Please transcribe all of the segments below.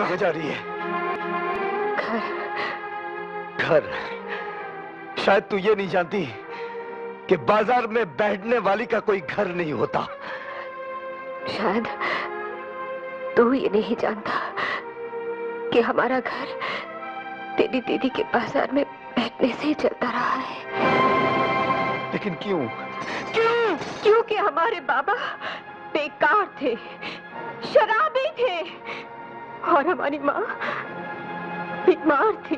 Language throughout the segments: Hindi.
कहाँ जा रही है? घर। घर? शायद तू ये नहीं जानती कि बाजार में बैठने वाली का कोई घर नहीं होता। शायद तू ये नहीं जानता कि हमारा घर तेरी दीदी के बाजार में बैठने से ही चलता रहा है। लेकिन क्यों? क्यों? क्योंकि हमारे बाबा बेकार थे, शराबी थे और हमारी माँ बीमार थी।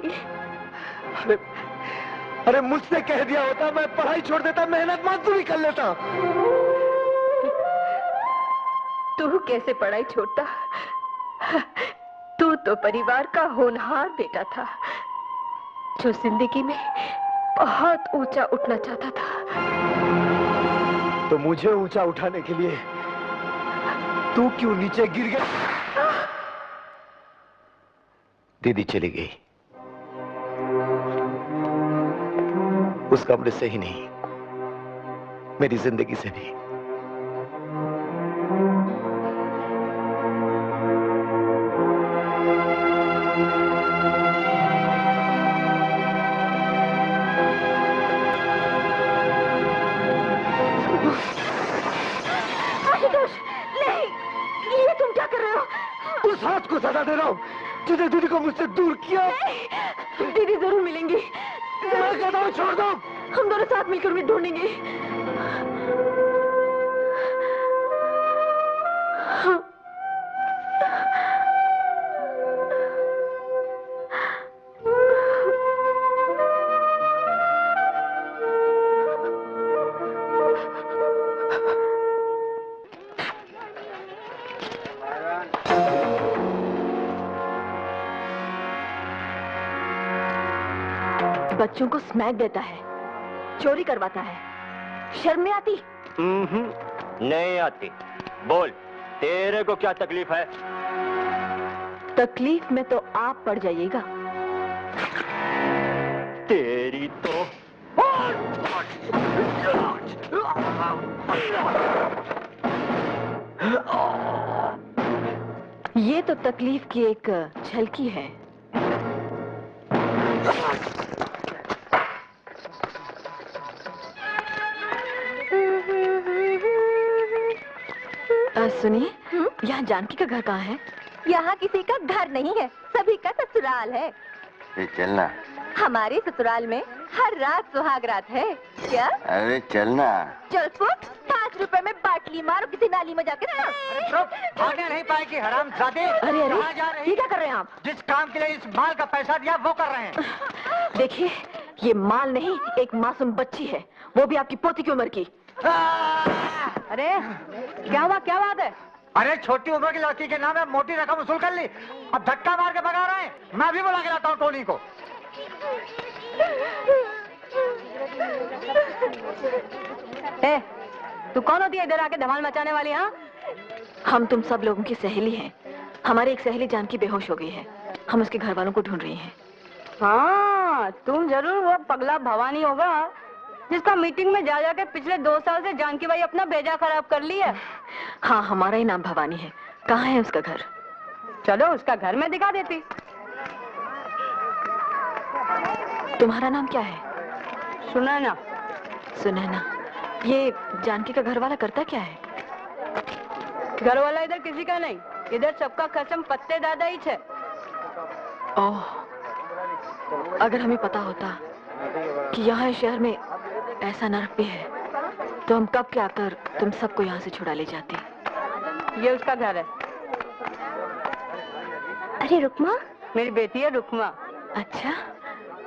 अरे मुझसे कह दिया होता, मैं पढ़ाई छोड़ देता, मेहनत मजदूरी कर लेता। तू कैसे पढ़ाई छोड़ता? तू तो परिवार का होनहार बेटा था जो जिंदगी में बहुत ऊंचा उठना चाहता था। तो मुझे ऊंचा उठाने के लिए तू क्यों नीचे गिर गया? दीदी चली गई, उस कमरे से ही नहीं, मेरी जिंदगी से भी। उस हाथ को सजा दे रहा हूं जिसने दीदी को मुझसे दूर किया। दीदी जरूर मिलेंगी। मैं कहता हूं छोड़ दो। हम दोनों साथ मिलकर उन्हें ढूंढेंगे। बच्चों को स्मैक देता है, चोरी करवाता है, शर्म नहीं आती? नहीं आती। बोल, तेरे को क्या तकलीफ है? तकलीफ में तो आप पड़ जाइएगा। तेरी तो ये तो तकलीफ की एक झलकी है। सुनिए, यहाँ जानकी का घर कहाँ है? यहाँ किसी का घर नहीं है, सभी का ससुराल है। चलना। हमारे ससुराल में हर रात सुहाग रात है। क्या? अरे चलना। चल फुट, 5 रुपए में बाटली मारो किसी नाली में जाके। भागने नहीं पाएगी हरामजादे। अरे अरे, कहाँ जा रही? ये क्या कर रहे हैं आप? जिस काम के लिए इस माल का पैसा दिया वो कर रहे हैं। देखिए, ये माल नहीं, एक मासूम बच्ची है, वो भी आपकी पोती की उम्र की। अरे क्या हुआ, क्या बात है? अरे छोटी उम्र की लड़की के नाम है, मोटी रकम वसूल कर ली, अब धक्का मार के भगा रहे हैं। मैं भी बुला के लाता हूँ टोनी को। ए, तू कौन होती है इधर आके धमाल मचाने वाली? हाँ, हम तुम सब लोगों की सहेली हैं। हमारी एक सहेली जानकी बेहोश हो गई है, हम उसके घर वालों को ढूंढ रही हैं। हाँ, तुम जरूर वो पगला भवानी होगा जिसका मीटिंग में जा जाके पिछले 2 साल से जानकी भाई अपना भेजा खराब कर लिया। हाँ, हमारा ही नाम भवानी है। कहाँ है उसका घर? चलो उसका घर में दिखा देती। तुम्हारा नाम क्या है? सुनैना। सुनैना। ये जानकी का घर वाला करता क्या है? घर वाला इधर किसी का नहीं, इधर सबका कसम पत्ते दादा ही है। ओह, अगर हमें पता होता कि यहाँ शहर में ऐसा नर्क भी है तो हम कब के आकर तुम सबको यहाँ से छुड़ा ले जाते। ये उसका घर है। अरे रुकमा? मेरी बेटी है रुकमा। अच्छा।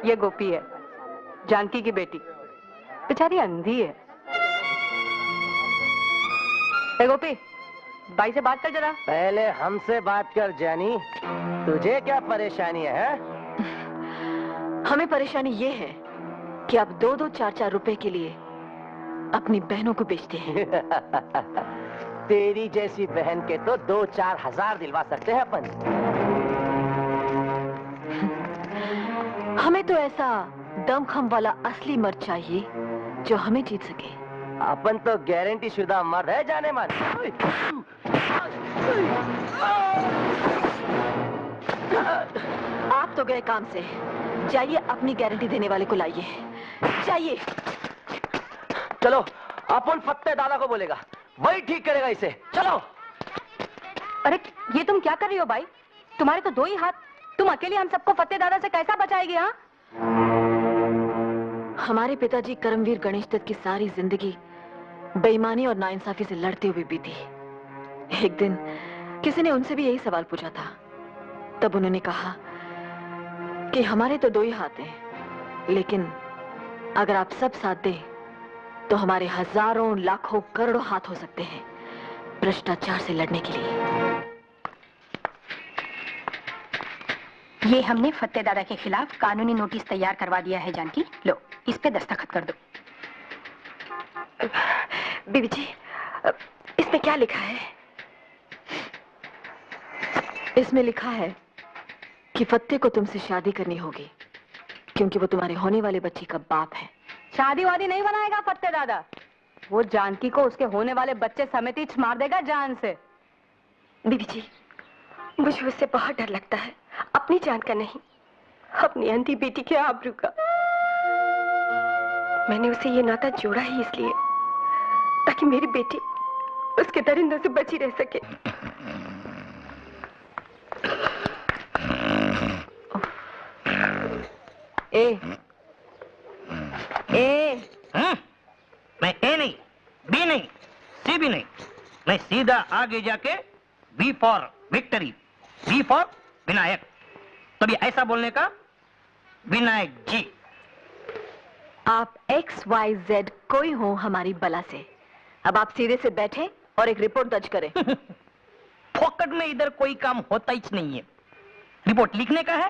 ये गोपी है, जानकी की बेटी, बेचारी अंधी है। ए गोपी, भाई से बात कर जरा। पहले हमसे बात कर जानी, तुझे क्या परेशानी है? हमें परेशानी ये है कि आप 2-2, 4-4 रुपए के लिए अपनी बहनों को बेचते हैं। तेरी जैसी बहन के तो 2-4 हजार दिलवा सकते हैं अपन। हमें तो ऐसा दमखम वाला असली मर्द चाहिए जो हमें जीत सके। अपन तो गारंटी शुदा मर्द है जाने मन। हो गए काम से। जाइए अपनी गारंटी देने वाले को लाइए, जाइए। चलो अपन फत्ते दादा को बोलेगा, वही ठीक करेगा इसे। चलो। अरे ये तुम क्या कर रही हो भाई? तुम्हारे तो दो ही हाथ, तुम अकेले हम सबको फत्ते दादा से कैसा बचाएगी? हाँ, हमारे पिताजी करमवीर गणेश दत्त की सारी जिंदगी बेईमानी और नाइंसाफी से लड़ते हुए बीती। एक दिन किसी ने उनसे भी यही सवाल पूछा था। तब उन्होंने कहा कि हमारे तो दो ही हाथ हैं, लेकिन अगर आप सब साथ दें तो हमारे हजारों लाखों करोड़ों हाथ हो सकते हैं भ्रष्टाचार से लड़ने के लिए। ये हमने फत्ते दादा के खिलाफ कानूनी नोटिस तैयार करवा दिया है जानकी। लो, इस पे दस्तखत कर दो। बीबी जी, इसमें क्या लिखा है? इसमें लिखा है कि फत्ते को तुमसे शादी करनी होगी क्योंकि वो तुम्हारे होने वाले बच्चे का बाप है। शादी वादी नहीं बनाएगा फत्ते दादा, वो जानकी को उसके होने वाले बच्चे समेत ही मार देगा जान से। बीबी जी, मुझे उससे बहुत डर लगता है, अपनी जान का नहीं, अपनी अंधी बेटी के आबरू का। मैंने उसे ये नाता जोड़ा ही इसलिए ताकि मेरी बेटी उसके दरिंदों से बची रह सके। मैं ए नहीं, बी नहीं, सी भी नहीं, मैं सीधा आगे जाके B for victory, B for Vinayak. तभी ऐसा बोलने का, विनायक जी। आप XYZ कोई हो हमारी बला से। अब आप सीधे से बैठे और एक रिपोर्ट दर्ज करें। फोकट में इधर कोई काम होता ही नहीं है। रिपोर्ट लिखने का है,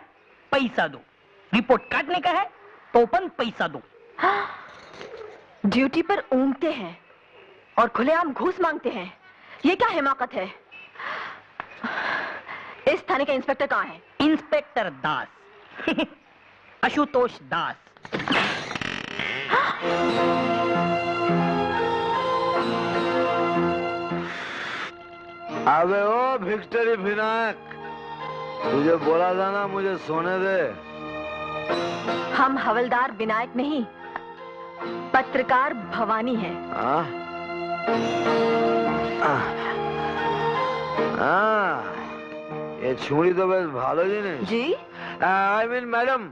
पैसा दो। रिपोर्ट काटने का है, तो अपन पैसा दो। ड्यूटी पर ऊँघते हैं और खुलेआम घूस मांगते हैं, ये क्या हिमाकत है? इस थाने का इंस्पेक्टर कहाँ है? इंस्पेक्टर दास। आशुतोष दास। अबे ओ विक्ट्री विनायक, तुझे बोला था ना मुझे सोने दे। हम हवलदार विनायक नहीं, पत्रकार भवानी है। ये छुरी तो बस भालो जी ने जी। आई मीन मैडम,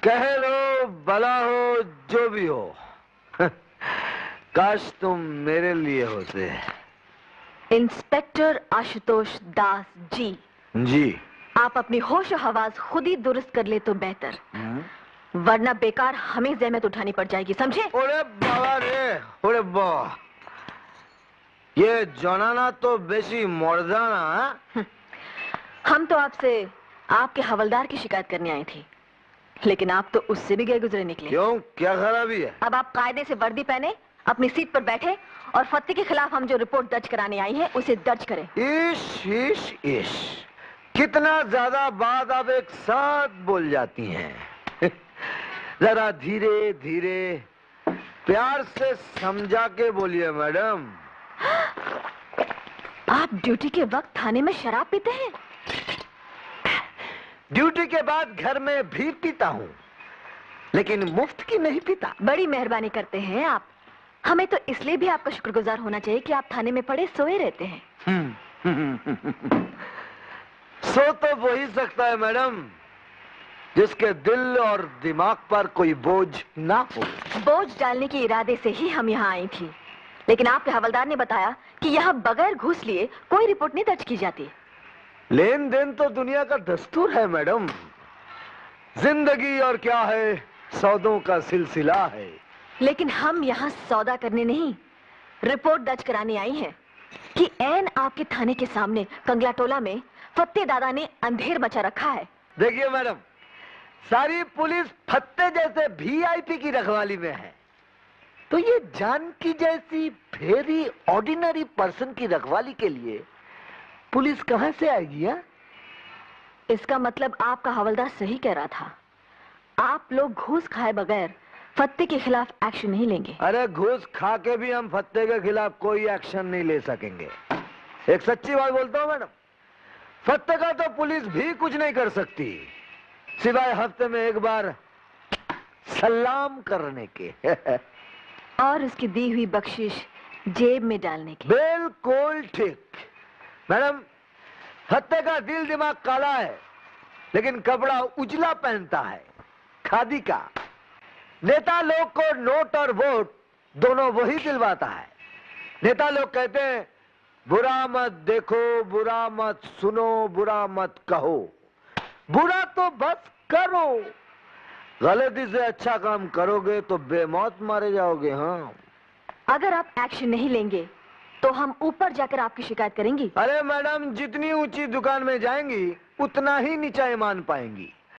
कह लो भला हो जो भी हो, काश तुम मेरे लिए होते। इंस्पेक्टर आशुतोष दास जी। जी। आप अपनी होश और हवास खुद ही दुरुस्त कर ले तो बेहतर, वरना बेकार हमें जहमत उठानी पड़ जाएगी, समझे? ओरे बाबा रे, ओरे बाबा, ये जनाना तो बेसी मर्दाना। हम तो आपसे आपके हवलदार की शिकायत करने आई थी, लेकिन आप तो उससे भी गए गुजरे निकले। क्यों, क्या खराबी है? अब आप कायदे से वर्दी पहने अपनी सीट पर बैठे और फत्ते के खिलाफ हम जो रिपोर्ट दर्ज कराने आई है उसे दर्ज करें। इश इश इश, कितना ज्यादा बात आप एक साथ बोल जाती हैं। जरा धीरे धीरे प्यार से समझा के बोलिए मैडम। आप ड्यूटी के वक्त थाने में शराब पीते हैं? ड्यूटी के बाद घर में भी पीता हूँ, लेकिन मुफ्त की नहीं पीता। बड़ी मेहरबानी करते हैं आप। हमें तो इसलिए भी आपका शुक्रगुजार होना चाहिए कि आप थाने में पड़े सोए रहते हैं। सो तो वो ही सकता है मैडम जिसके दिल और दिमाग पर कोई बोझ ना हो। बोझ डालने के इरादे से ही हम यहाँ आई थी, लेकिन आपके हवलदार ने बताया कि यहाँ बगैर घूस लिए कोई रिपोर्ट नहीं दर्ज की जाती। लेन देन तो दुनिया का दस्तूर है मैडम। जिंदगी और क्या है, सौदों का सिलसिला है। लेकिन हम यहाँ सौदा करने नहीं, रिपोर्ट दर्ज कराने आई हैं कि ऐन आपके थाने के सामने कंगलाटोला में फत्ते दादा ने अंधेर मचा रखा है। देखिए मैडम, सारी पुलिस फत्ते जैसे VIP की रखवाली में है, तो ये जानकी जैसी वेरी ऑर्डिनरी पर्सन की रखवाली के लिए पुलिस कहां से आएगी? है? इसका मतलब आपका हवलदार सही कह रहा था, आप लोग घूस खाए बगैर फत्ते के खिलाफ एक्शन नहीं लेंगे। अरे घूस खा के भी हम फत्ते के खिलाफ कोई एक्शन नहीं ले सकेंगे। एक सच्ची बात बोलता हूं मैडम, फत्ते का तो पुलिस भी कुछ नहीं कर सकती सिवाय हफ्ते में एक बार सलाम करने के। और उसकी दी हुई बख्शिश जेब में डालने की। बिल्कुल ठीक। मैडम, फत्ते का दिल दिमाग काला है लेकिन कपड़ा उजला पहनता है, खादी का। नेता लोग को नोट और वोट दोनों वही दिलवाता है। नेता लोग कहते हैं बुरा मत देखो, बुरा मत सुनो, बुरा मत कहो, बुरा तो बस करो। गलती से अच्छा काम करोगे तो बेमौत मारे जाओगे। हाँ, अगर आप एक्शन नहीं लेंगे तो हम ऊपर जाकर आपकी शिकायत करेंगी। अरे मैडम, जितनी ऊंची दुकान में जाएंगी उतना ही नीचा ईमान पाएंगी।